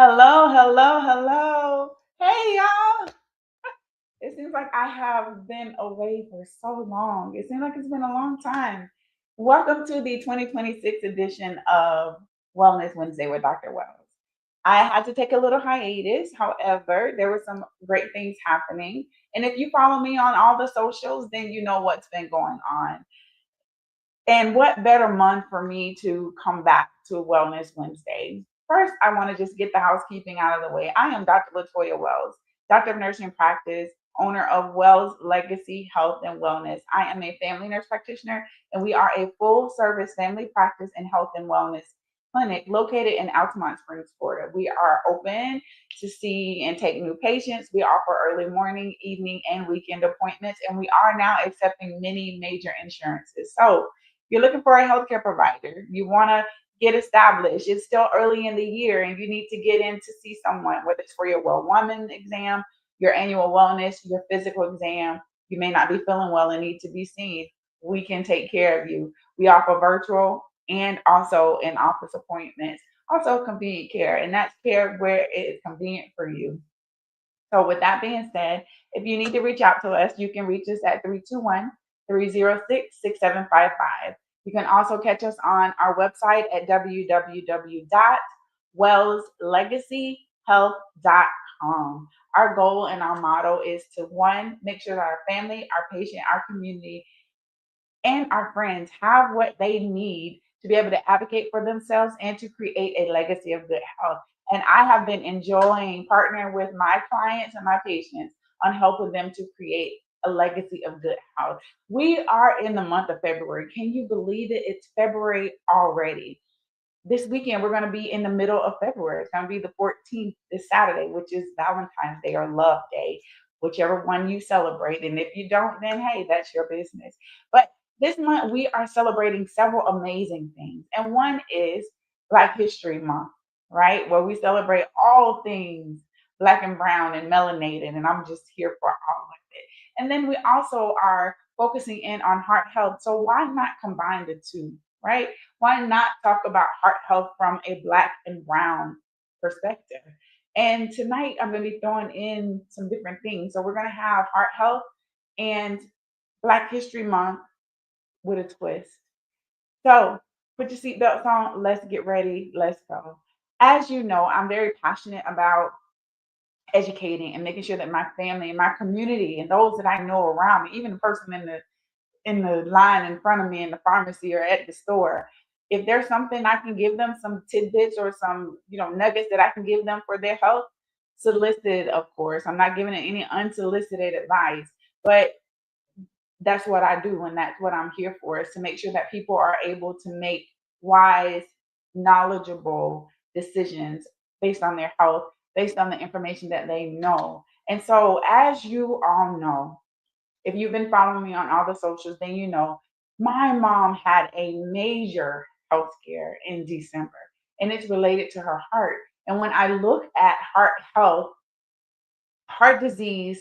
Hello, hello, hello. Hey, y'all. It seems like I have been away for so long. It seems like it's been a long time. Welcome to the 2026 edition of Wellness Wednesday with Dr. Wells. I had to take a little hiatus. However, there were some great things happening. And if you follow me on all the socials, then you know what's been going on. And what better month for me to come back to Wellness Wednesday? First, I want to just get the housekeeping out of the way. I am Dr. Latoya Wells, Doctor of Nursing Practice, owner of Wells Legacy Health and Wellness. I am a family nurse practitioner, and we are a full service family practice and health and wellness clinic located in Altamont Springs, Florida. We are open to see and take new patients. We offer early morning, evening, and weekend appointments, and we are now accepting many major insurances. So, you're looking for a healthcare provider, you want to get established, it's still early in the year and you need to get in to see someone, whether it's for your well woman exam, your annual wellness, your physical exam. You may not be feeling well and need to be seen. We can take care of you. We offer virtual and also in office appointments, also convenient care, and that's care where it is convenient for you. So, with that being said, if you need to reach out to us, you can reach us at 321-306-6755. You can also catch us on our website at www.wellslegacyhealth.com. Our goal and our motto is to one, make sure that our family, our patient, our community, and our friends have what they need to be able to advocate for themselves and to create a legacy of good health. And I have been enjoying partnering with my clients and my patients on helping them to create a legacy of good health. We are in the month of February. Can you believe it? It's February already. This weekend, we're going to be in the middle of February. It's going to be the 14th this Saturday, which is Valentine's Day or Love Day, whichever one you celebrate. And if you don't, then hey, that's your business. But this month, we are celebrating several amazing things. And one is Black History Month, right? Where we celebrate all things Black and brown and melanated. And I'm just here for all of it. And then we also are focusing in on heart health. So why not combine the two, right? Why not talk about heart health from a Black and brown perspective? And tonight I'm going to be throwing in some different things. So we're going to have heart health and Black History Month with a twist. So put your seatbelts on. Let's get ready. Let's go. As you know, I'm very passionate about educating and making sure that my family and my community and those that I know around me, even the person in the line in front of me in the pharmacy or at the store, if there's something I can give them, some tidbits or some nuggets that I can give them for their health, solicited, of course. I'm not giving it any unsolicited advice, but that's what I do, and that's what I'm here for, is to make sure that people are able to make wise, knowledgeable decisions based on their health, based on the information that they know. And so, as you all know, if you've been following me on all the socials, then you know my mom had a major health scare in December, and it's related to her heart. And when I look at heart health, heart disease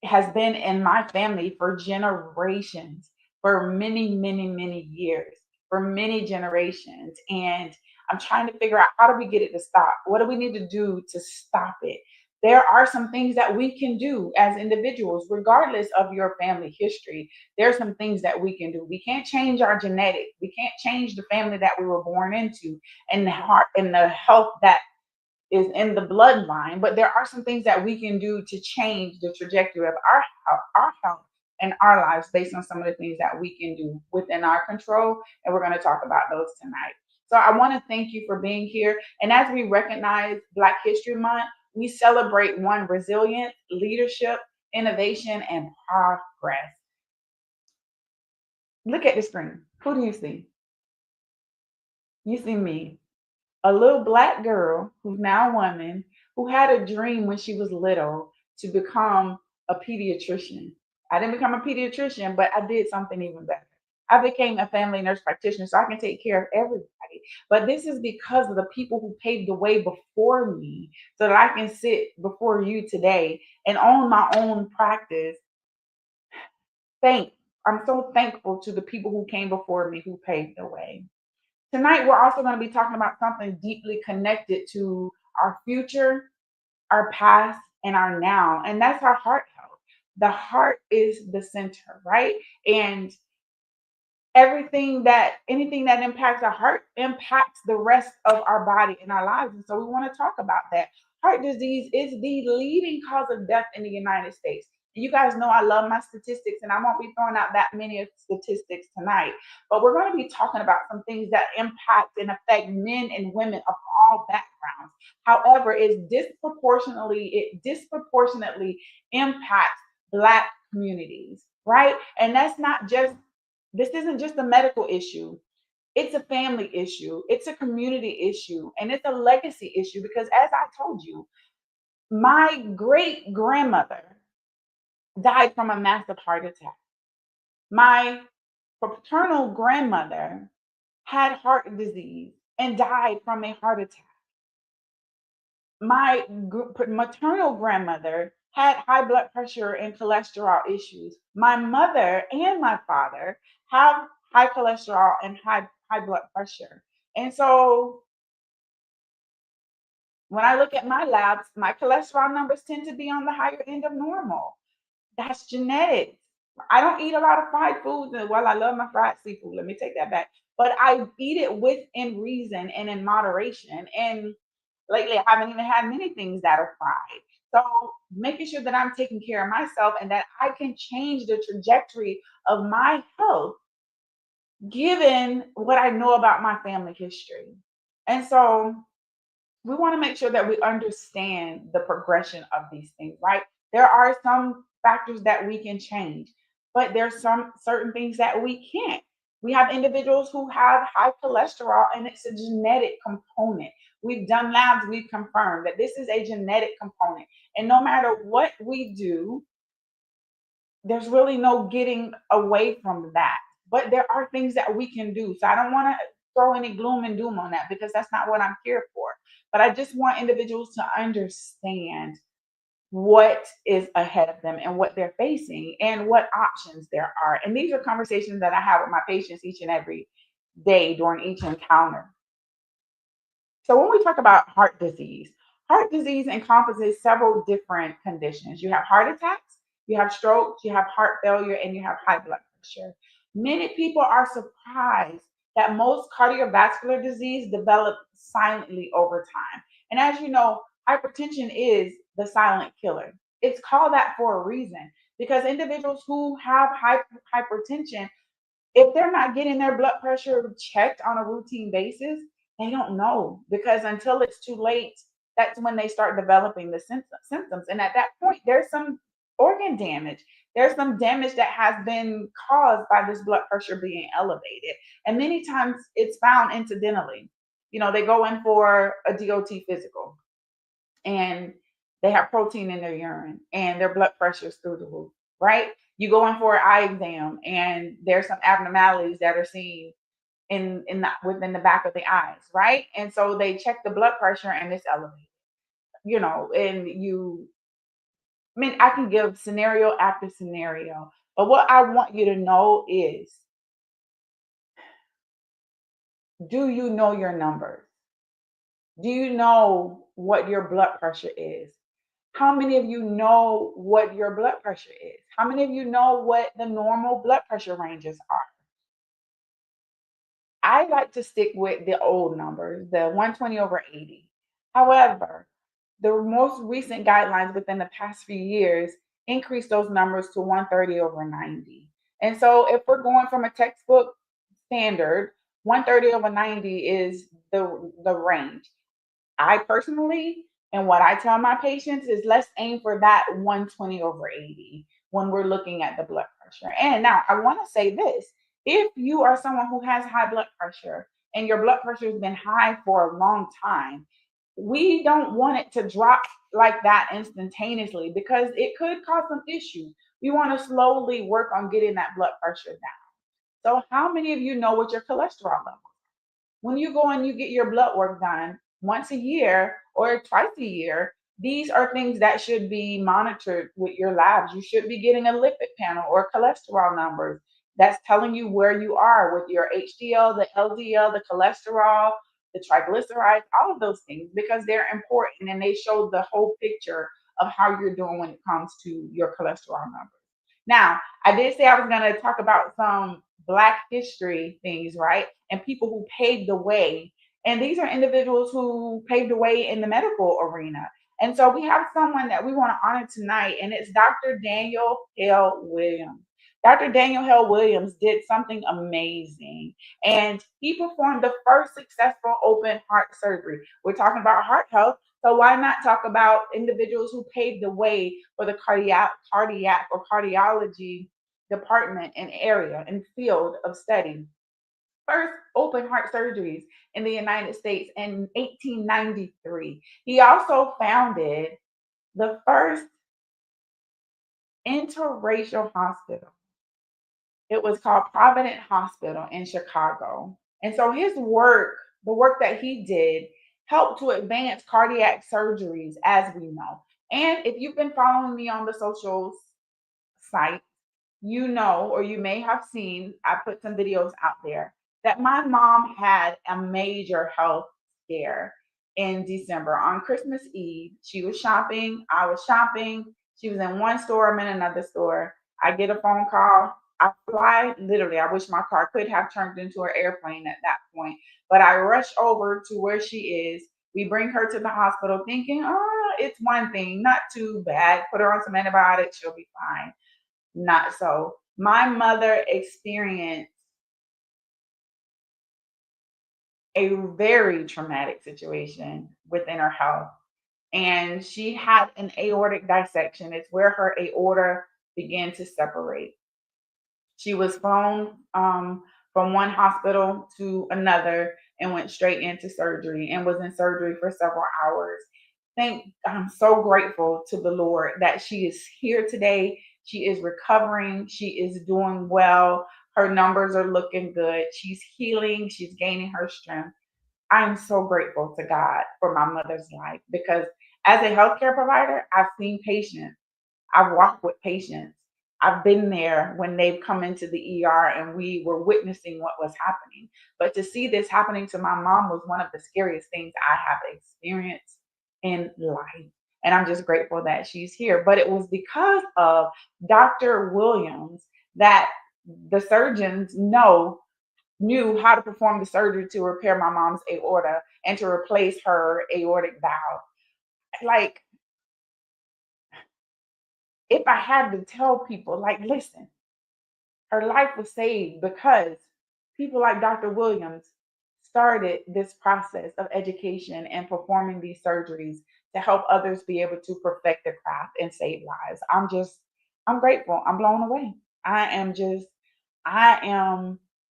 has been in my family for generations, for many, many, many years, for many generations. And I'm trying to figure out, how do we get it to stop? What do we need to do to stop it? There are some things that we can do as individuals, regardless of your family history. There are some things that we can do. We can't change our genetics. We can't change the family that we were born into and the heart and the health that is in the bloodline, but there are some things that we can do to change the trajectory of our health and our lives based on some of the things that we can do within our control. And we're going to talk about those tonight. So I want to thank you for being here. And as we recognize Black History Month, we celebrate one, resilience, leadership, innovation, and progress. Look at the screen. Who do you see? You see me, a little Black girl who's now a woman, who had a dream when she was little to become a pediatrician. I didn't become a pediatrician, but I did something even better. I became a family nurse practitioner so I can take care of everybody. But this is because of the people who paved the way before me so that I can sit before you today and own my own practice. Thank I'm so thankful to the people who came before me who paved the way. Tonight, we're also going to be talking about something deeply connected to our future, our past, and our now. And that's our heart health. The heart is the center, right? And anything that impacts our heart impacts the rest of our body and our lives. And so we want to talk about that. Heart disease is the leading cause of death in the United States. And you guys know I love my statistics, and I won't be throwing out that many statistics tonight. But we're going to be talking about some things that impact and affect men and women of all backgrounds. However, it disproportionately impacts Black communities, right? And that's not just this isn't just a medical issue. It's a family issue. It's a community issue. And it's a legacy issue because, as I told you, my great grandmother died from a massive heart attack. My paternal grandmother had heart disease and died from a heart attack. My maternal grandmother had high blood pressure and cholesterol issues. My mother and my father have high cholesterol and high blood pressure. And so when I look at my labs, my cholesterol numbers tend to be on the higher end of normal. That's genetics. I don't eat a lot of fried foods, and well, I love my fried seafood. Let me take that back. But I eat it within reason and in moderation. And lately, I haven't even had many things that are fried. So making sure that I'm taking care of myself and that I can change the trajectory of my health given what I know about my family history. And so we want to make sure that we understand the progression of these things, right? There are some factors that we can change, but there's some certain things that we can't. We have individuals who have high cholesterol and it's a genetic component. We've done labs, we've confirmed that this is a genetic component. And no matter what we do, there's really no getting away from that. But there are things that we can do. So I don't want to throw any gloom and doom on that because that's not what I'm here for. But I just want individuals to understand what is ahead of them and what they're facing and what options there are. And these are conversations that I have with my patients each and every day during each encounter. So when we talk about heart disease encompasses several different conditions. You have heart attacks, you have strokes, you have heart failure, and you have high blood pressure. Many people are surprised that most cardiovascular disease develops silently over time. And as you know, hypertension is the silent killer. It's called that for a reason because individuals who have hypertension, if they're not getting their blood pressure checked on a routine basis, they don't know because until it's too late, that's when they start developing the symptoms. And at that point, there's some organ damage. There's some damage that has been caused by this blood pressure being elevated. And many times it's found incidentally. They go in for a DOT physical and they have protein in their urine and their blood pressure is through the roof, right? You go in for an eye exam and there's some abnormalities that are seen within the back of the eyes, right? And so they check the blood pressure and it's elevated, and I mean, I can give scenario after scenario, but what I want you to know is, do you know your numbers? Do you know what your blood pressure is? How many of you know what your blood pressure is? How many of you know what the normal blood pressure ranges are? I like to stick with the old numbers, the 120 over 80. However, the most recent guidelines within the past few years increased those numbers to 130 over 90. And so if we're going from a textbook standard, 130 over 90 is the range. I personally, and what I tell my patients is let's aim for that 120 over 80 when we're looking at the blood pressure. And now I want to say this, if you are someone who has high blood pressure and your blood pressure has been high for a long time, we don't want it to drop like that instantaneously because it could cause some issues. We want to slowly work on getting that blood pressure down. So, how many of you know what your cholesterol level? When you go and you get your blood work done once a year or twice a year, these are things that should be monitored with your labs. You should be getting a lipid panel or cholesterol numbers that's telling you where you are with your HDL, the LDL, the cholesterol. the triglycerides, all of those things, because they're important and they show the whole picture of how you're doing when it comes to your cholesterol numbers. Now, I did say I was going to talk about some Black history things, right? And people who paved the way. And these are individuals who paved the way in the medical arena. And so we have someone that we want to honor tonight, and it's Dr. Daniel Hale Williams. Dr. Daniel Hale Williams did something amazing, and he performed the first successful open heart surgery. We're talking about heart health, so why not talk about individuals who paved the way for the cardiac or cardiology department and area and field of study? First open heart surgeries in the United States in 1893. He also founded the first interracial hospital. It was called Provident Hospital in Chicago. And so his work, the work that he did, helped to advance cardiac surgeries, as we know. And if you've been following me on the social site, you know, or you may have seen, I put some videos out there that my mom had a major health scare in December. On Christmas Eve, she was shopping, I was shopping, she was in one store, I'm in another store. I get a phone call. I fly, literally, I wish my car could have turned into an airplane at that point, but I rush over to where she is. We bring her to the hospital thinking, oh, it's one thing, not too bad. Put her on some antibiotics, she'll be fine. Not so. My mother experienced a very traumatic situation within her health, and she had an aortic dissection. It's where her aorta began to separate. She was flown from one hospital to another and went straight into surgery and was in surgery for several hours. I'm so grateful to the Lord that she is here today. She is recovering. She is doing well. Her numbers are looking good. She's healing. She's gaining her strength. I'm so grateful to God for my mother's life because as a healthcare provider, I've seen patients. I've walked with patients. I've been there when they've come into the ER and we were witnessing what was happening. But to see this happening to my mom was one of the scariest things I have experienced in life. And I'm just grateful that she's here. But it was because of Dr. Williams that the surgeons knew how to perform the surgery to repair my mom's aorta and to replace her aortic valve. Like, if I had to tell people, like, listen, her life was saved because people like Dr. Williams started this process of education and performing these surgeries to help others be able to perfect their craft and save lives. I'm grateful. I'm blown away. I am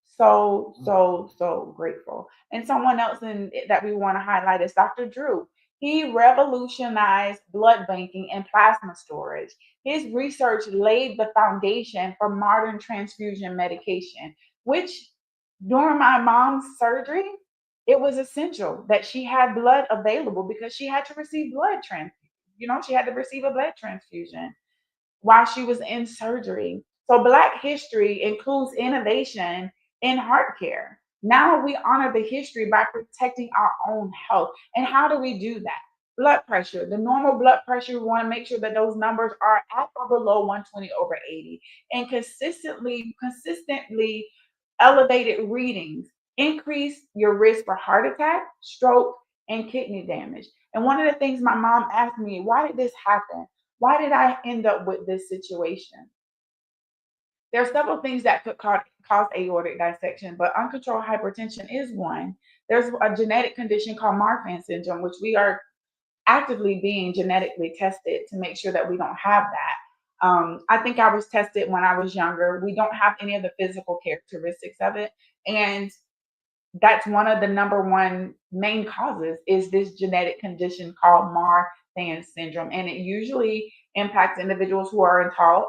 so grateful. And someone else that we want to highlight is Dr. Drew. He revolutionized blood banking and plasma storage. His research laid the foundation for modern transfusion medication, which during my mom's surgery, it was essential that she had blood available because she had to receive blood transfusion. She had to receive a blood transfusion while she was in surgery. So Black history includes innovation in heart care. Now we honor the history by protecting our own health. And how do we do that? Blood pressure, the normal blood pressure, we want to make sure that those numbers are at or below 120 over 80. And consistently elevated readings increase your risk for heart attack, stroke, and kidney damage. And one of the things my mom asked me, why did this happen? Why did I end up with this situation? There are several things that could cause aortic dissection, but uncontrolled hypertension is one. There's a genetic condition called Marfan syndrome, which we are actively being genetically tested to make sure that we don't have that. I think I was tested when I was younger. We don't have any of the physical characteristics of it. And that's one of the number one main causes is this genetic condition called Marfan syndrome. And it usually impacts individuals who are in tall,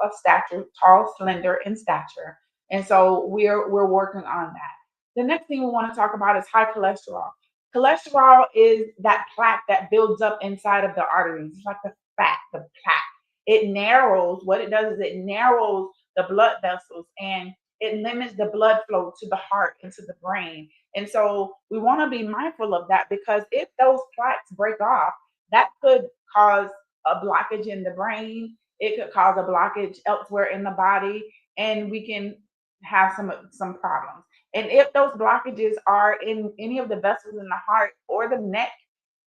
slender in stature. And so we're working on that. The next thing we want to talk about is high cholesterol. Cholesterol is that plaque that builds up inside of the arteries. It's like the fat, the plaque. It narrows, what it does is it narrows the blood vessels and it limits the blood flow to the heart and to the brain. And so we want to be mindful of that, because if those plaques break off, that could cause a blockage in the brain. It could cause a blockage elsewhere in the body, and we can have some problems. And if those blockages are in any of the vessels in the heart or the neck,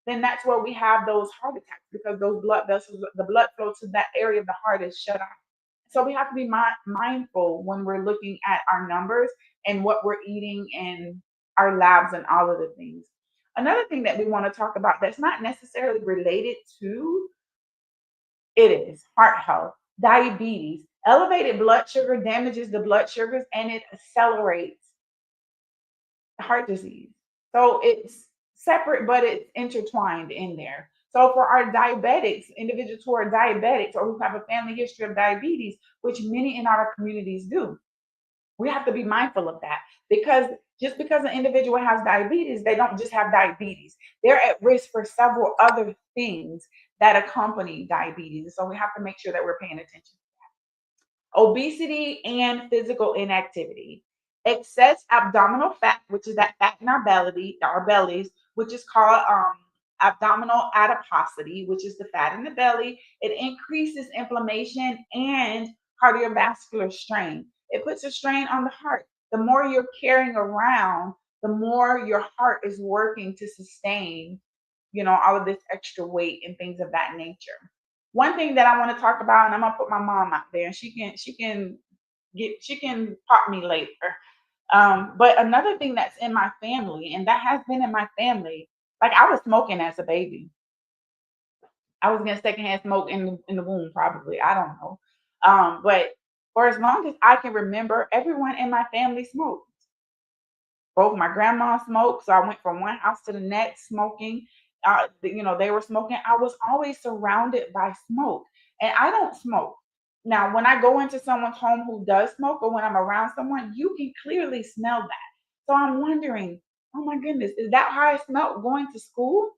then that's where we have those heart attacks, because those blood vessels, the blood flow to that area of the heart is shut off. So we have to be mindful when we're looking at our numbers and what we're eating and our labs and all of the things. Another thing that we want to talk about that's not necessarily related to it is heart health, diabetes. Elevated blood sugar damages the blood sugars and it accelerates heart disease. So it's separate, but it's intertwined in there. So for our diabetics, individuals who are diabetics or who have a family history of diabetes, which many in our communities do, we have to be mindful of that, because just because an individual has diabetes, they don't just have diabetes. They're at risk for several other things that accompany diabetes. So we have to make sure that we're paying attention. Obesity and physical inactivity. Excess abdominal fat, which is that fat in our bellies, which is called abdominal adiposity, which is the fat in the belly. It increases inflammation and cardiovascular strain. It puts a strain on the heart. The more you're carrying around, the more your heart is working to sustain, all of this extra weight and things of that nature. One thing that I want to talk about, and I'm gonna put my mom out there, and she can pop me later. But another thing that's in my family, and that has been in my family, like I was smoking as a baby. I was getting secondhand smoke in the womb, probably. I don't know. But for as long as I can remember, everyone in my family smoked. Both my grandma smoked, so I went from one house to the next smoking. They were smoking. I was always surrounded by smoke, and I don't smoke. Now, when I go into someone's home who does smoke, or when I'm around someone, you can clearly smell that. So I'm wondering, oh my goodness, is that how I smelled going to school?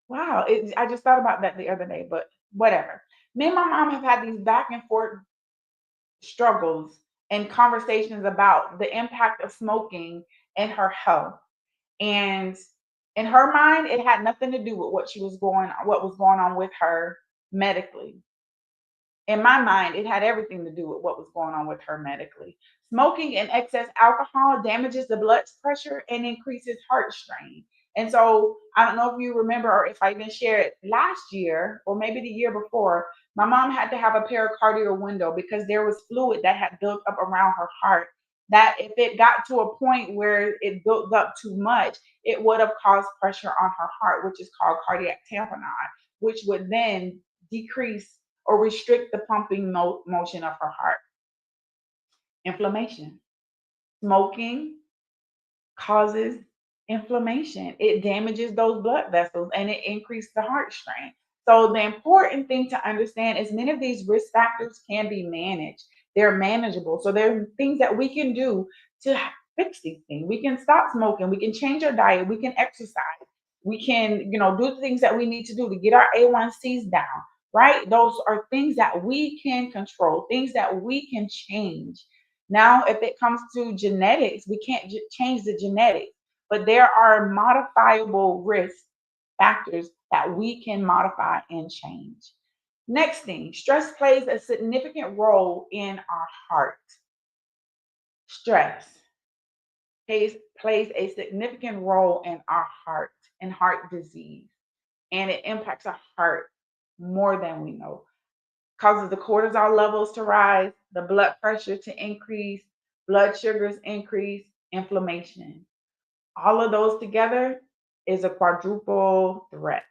Wow, I just thought about that the other day, but whatever. Me and my mom have had these back and forth struggles and conversations about the impact of smoking and her health. And in her mind, it had nothing to do with what was going on with her medically. In my mind, it had everything to do with what was going on with her medically. Smoking and excess alcohol damages the blood pressure and increases heart strain. And so I don't know if you remember or if I even shared last year or maybe the year before, my mom had to have a pericardial window because there was fluid that had built up around her heart. That if it got to a point where it built up too much, it would have caused pressure on her heart, which is called cardiac tamponade, which would then decrease or restrict the pumping motion of her heart. Inflammation. Smoking causes inflammation. It damages those blood vessels and it increases the heart strain. So the important thing to understand is many of these risk factors can be managed. They're manageable. So there are things that we can do to fix these things. We can stop smoking. We can change our diet. We can exercise. We can, do the things that we need to do to get our A1Cs down, right? Those are things that we can control, things that we can change. Now, if it comes to genetics, we can't change the genetics, but there are modifiable risk factors that we can modify and change. Next thing, stress plays a significant role in our heart. Stress plays a significant role in our heart and heart disease, and it impacts our heart more than we know. Causes the cortisol levels to rise, the blood pressure to increase, blood sugars increase, inflammation. All of those together is a quadruple threat,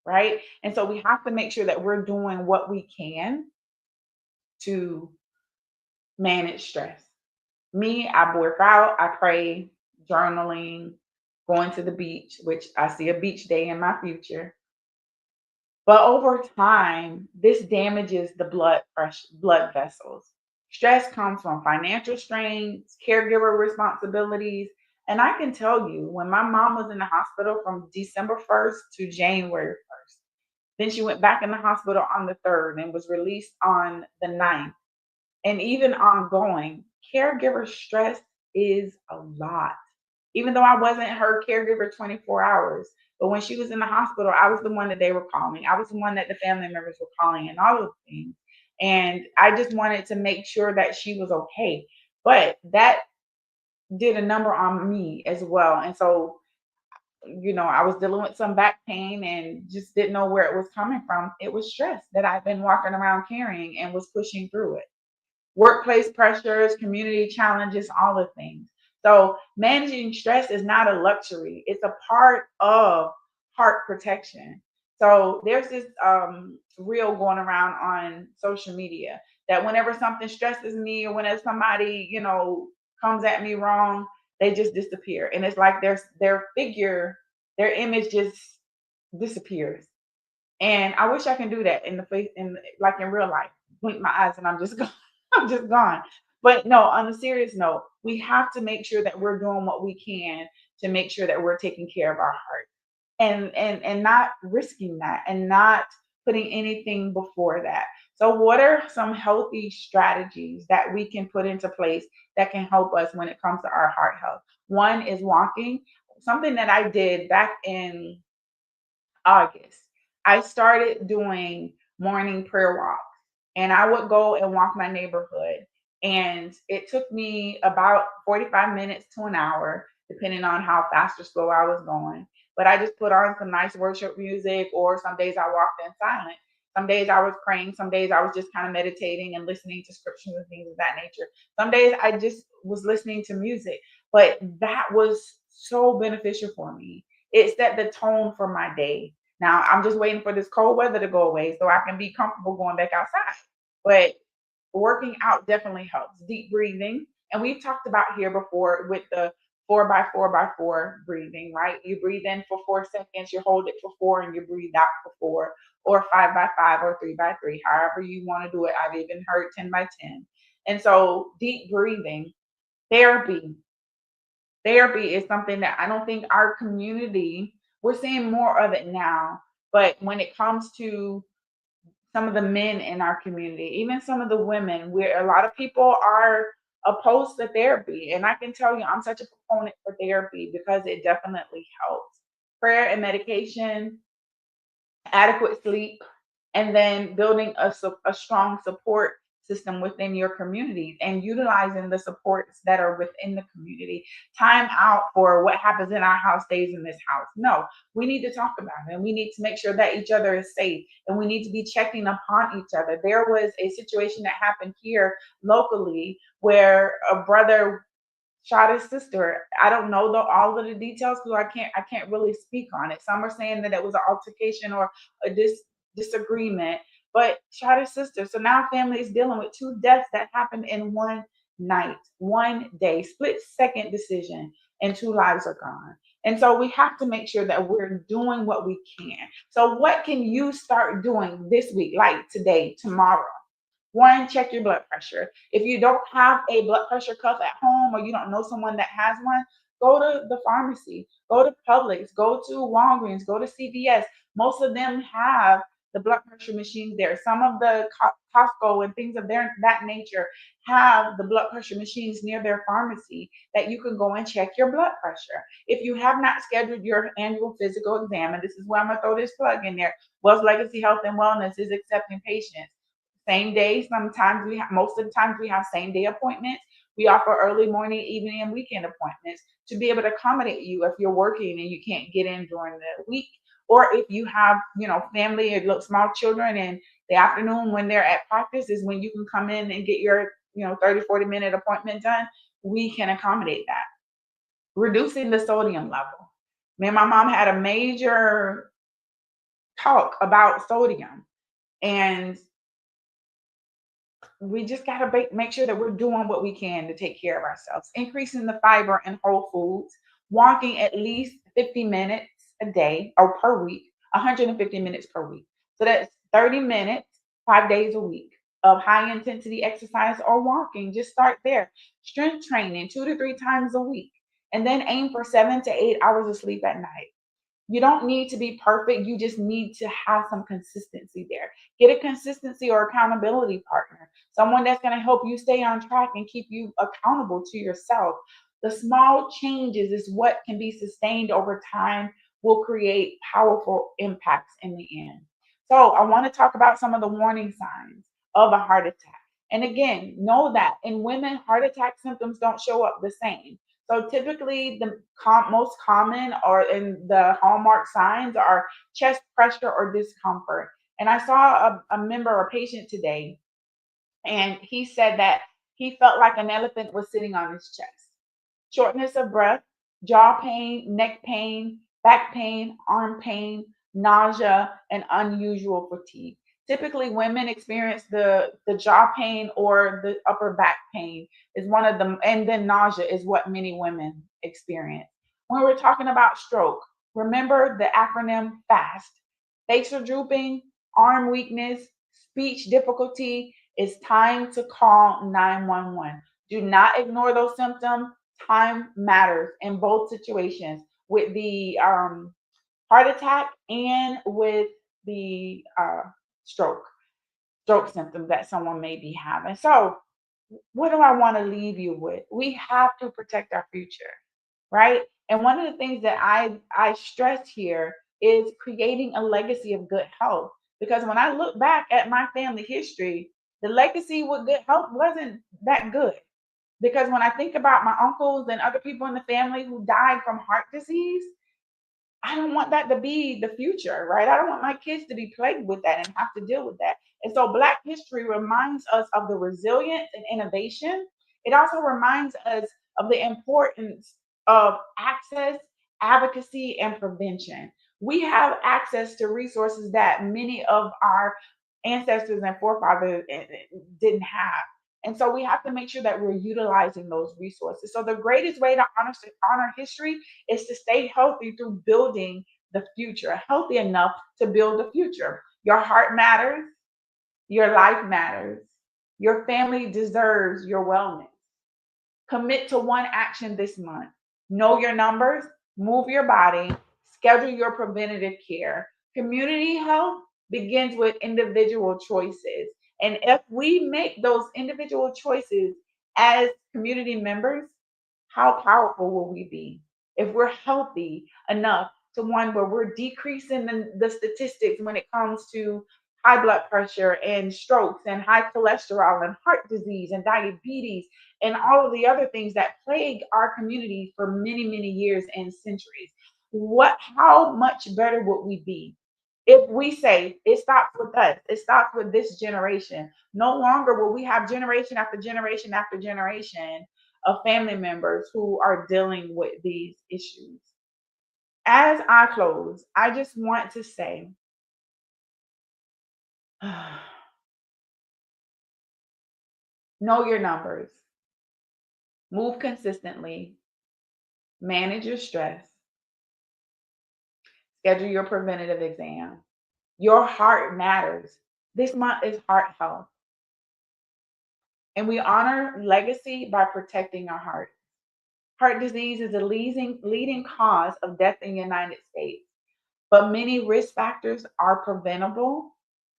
right? And so we have to make sure that we're doing what we can to manage stress. Me, I work out, I pray, journaling, going to the beach, which I see a beach day in my future. But over time, this damages the blood vessels. Stress comes from financial strains, caregiver responsibilities. And I can tell you, when my mom was in the hospital from December 1st to January 1st, then she went back in the hospital on the 3rd and was released on the 9th. And even ongoing, caregiver stress is a lot. even though I wasn't her caregiver 24 hours. But when she was in the hospital, I was the one that they were calling. I was the one that the family members were calling and all of the things. And I just wanted to make sure that she was okay. But that did a number on me as well. And so, I was dealing with some back pain and just didn't know where it was coming from. It was stress that I've been walking around carrying and was pushing through it. Workplace pressures, community challenges, all the things. So, managing stress is not a luxury, it's a part of heart protection. So, there's this reel going around on social media that whenever something stresses me or whenever somebody, comes at me wrong, they just disappear. And it's like their figure, their image just disappears. And I wish I can do that in the face, like in real life. Blink my eyes and I'm just gone. I'm just gone. But no, on a serious note, we have to make sure that we're doing what we can to make sure that we're taking care of our heart, and not risking that, and not putting anything before that. So what are some healthy strategies that we can put into place that can help us when it comes to our heart health? One is walking. Something that I did back in August, I started doing morning prayer walks, and I would go and walk my neighborhood. And it took me about 45 minutes to an hour, depending on how fast or slow I was going. But I just put on some nice worship music, or some days I walked in silent. Some days I was praying, some days I was just kind of meditating and listening to scriptures and things of that nature. Some days I just was listening to music, but that was so beneficial for me. It set the tone for my day. Now I'm just waiting for this cold weather to go away so I can be comfortable going back outside. But working out definitely helps. Deep breathing. And we've talked about here before with the 4 by 4 by 4 breathing, right? You breathe in for 4 seconds, you hold it for four, and you breathe out for four, or 5 by 5 or 3 by 3, however you want to do it. I've even heard 10 by 10. And so deep breathing, therapy. Therapy is something that I don't think our community, we're seeing more of it now. But when it comes to some of the men in our community, even some of the women, where a lot of people are opposed to therapy. And I can tell you, I'm such a proponent for therapy because it definitely helps. Prayer and medication, adequate sleep, and then building a strong support system within your communities and utilizing the supports that are within the community. Time out for what happens in our house stays in this house. No, we need to talk about it, and we need to make sure that each other is safe, and we need to be checking upon each other. There was a situation that happened here locally where a brother shot his sister. I don't know all of the details because I can't really speak on it. Some are saying that it was an altercation or a disagreement, but shot his sister. So now family is dealing with two deaths that happened in one night, one day, split second decision, and two lives are gone. And so we have to make sure that we're doing what we can. So what can you start doing this week, like today, tomorrow? One, check your blood pressure. If you don't have a blood pressure cuff at home, or you don't know someone that has one, go to the pharmacy, go to Publix, go to Walgreens, go to CVS. Most of them have the blood pressure machines there. Some of the Costco and things of that nature have the blood pressure machines near their pharmacy that you can go and check your blood pressure. If you have not scheduled your annual physical exam, and this is where I'm gonna throw this plug in there, Wells Legacy Health and Wellness is accepting patients same day. Sometimes most of the times we have same day appointments. We offer early morning, evening, and weekend appointments to be able to accommodate you if you're working and you can't get in during the week, or if you have, family or small children, and the afternoon when they're at practice is when you can come in and get your, 30-40 minute appointment done. We can accommodate that. Reducing the sodium level. Me and my mom had a major talk about sodium, and we just got to make sure that we're doing what we can to take care of ourselves. Increasing the fiber and whole foods, walking at least 50 minutes a day or per week, 150 minutes per week. So that's 30 minutes, 5 days a week of high intensity exercise or walking. Just start there. Strength training 2 to 3 times a week. And then aim for 7 to 8 hours of sleep at night. You don't need to be perfect. You just need to have some consistency there. Get a consistency or accountability partner, someone that's going to help you stay on track and keep you accountable to yourself. The small changes is what can be sustained over time, will create powerful impacts in the end. So, I want to talk about some of the warning signs of a heart attack. And again, know that in women, heart attack symptoms don't show up the same. So typically, the most common or in the hallmark signs are chest pressure or discomfort. And I saw a member, a patient today, and he said that he felt like an elephant was sitting on his chest. Shortness of breath, jaw pain, neck pain, back pain, arm pain, nausea, and unusual fatigue. Typically, women experience the jaw pain or the upper back pain is one of them, and then nausea is what many women experience. When we're talking about stroke, remember the acronym FAST: facial drooping, arm weakness, speech difficulty. It's time to call 911. Do not ignore those symptoms. Time matters in both situations, with the heart attack and with the stroke symptoms that someone may be having. So, what do I want to leave you with? We have to protect our future, right? And one of the things that I stress here is creating a legacy of good health. Because when I look back at my family history, the legacy with good health wasn't that good. Because when I think about my uncles and other people in the family who died from heart disease, I don't want that to be the future, right? I don't want my kids to be plagued with that and have to deal with that. And so Black history reminds us of the resilience and innovation. It also reminds us of the importance of access, advocacy, and prevention. We have access to resources that many of our ancestors and forefathers didn't have. And so we have to make sure that we're utilizing those resources. So the greatest way to honor history is to stay healthy through building the future, healthy enough to build the future. Your heart matters, your life matters, your family deserves your wellness. Commit to one action this month. Know your numbers, move your body, schedule your preventative care. Community health begins with individual choices. And if we make those individual choices as community members, how powerful will we be? If we're healthy enough to one where we're decreasing the statistics when it comes to high blood pressure and strokes and high cholesterol and heart disease and diabetes and all of the other things that plague our community for many, many years and centuries. How much better would we be if we say it stops with us, it stops with this generation? No longer will we have generation after generation after generation of family members who are dealing with these issues. As I close, I just want to say, know your numbers, move consistently, manage your stress, schedule your preventative exam. Your heart matters. This month is heart health, and we honor legacy by protecting our heart. Heart disease is a leading cause of death in the United States, but many risk factors are preventable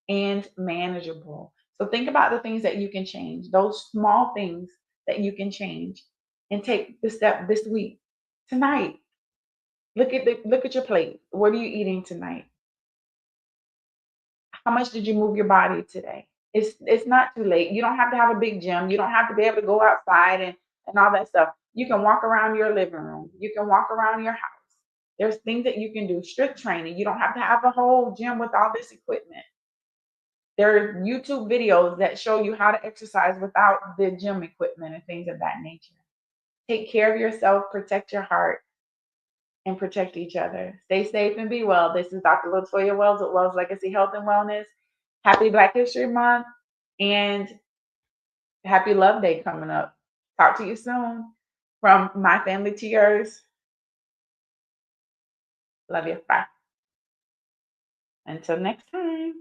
and manageable. So think about the things that you can change, those small things that you can change, and take the step this week. Tonight, look at your plate. What are you eating tonight? How much did you move your body today? It's not too late. You don't have to have a big gym. You don't have to be able to go outside and all that stuff. You can walk around your living room. You can walk around your house. There's things that you can do. Strength training. You don't have to have a whole gym with all this equipment. There are YouTube videos that show you how to exercise without the gym equipment and things of that nature. Take care of yourself, protect your heart, and protect each other. Stay safe and be well. This is Dr. Latoya Wells with Wells Legacy Health and Wellness. Happy Black History Month and happy Love Day coming up. Talk to you soon. From my family to yours. Love you. Bye. Until next time.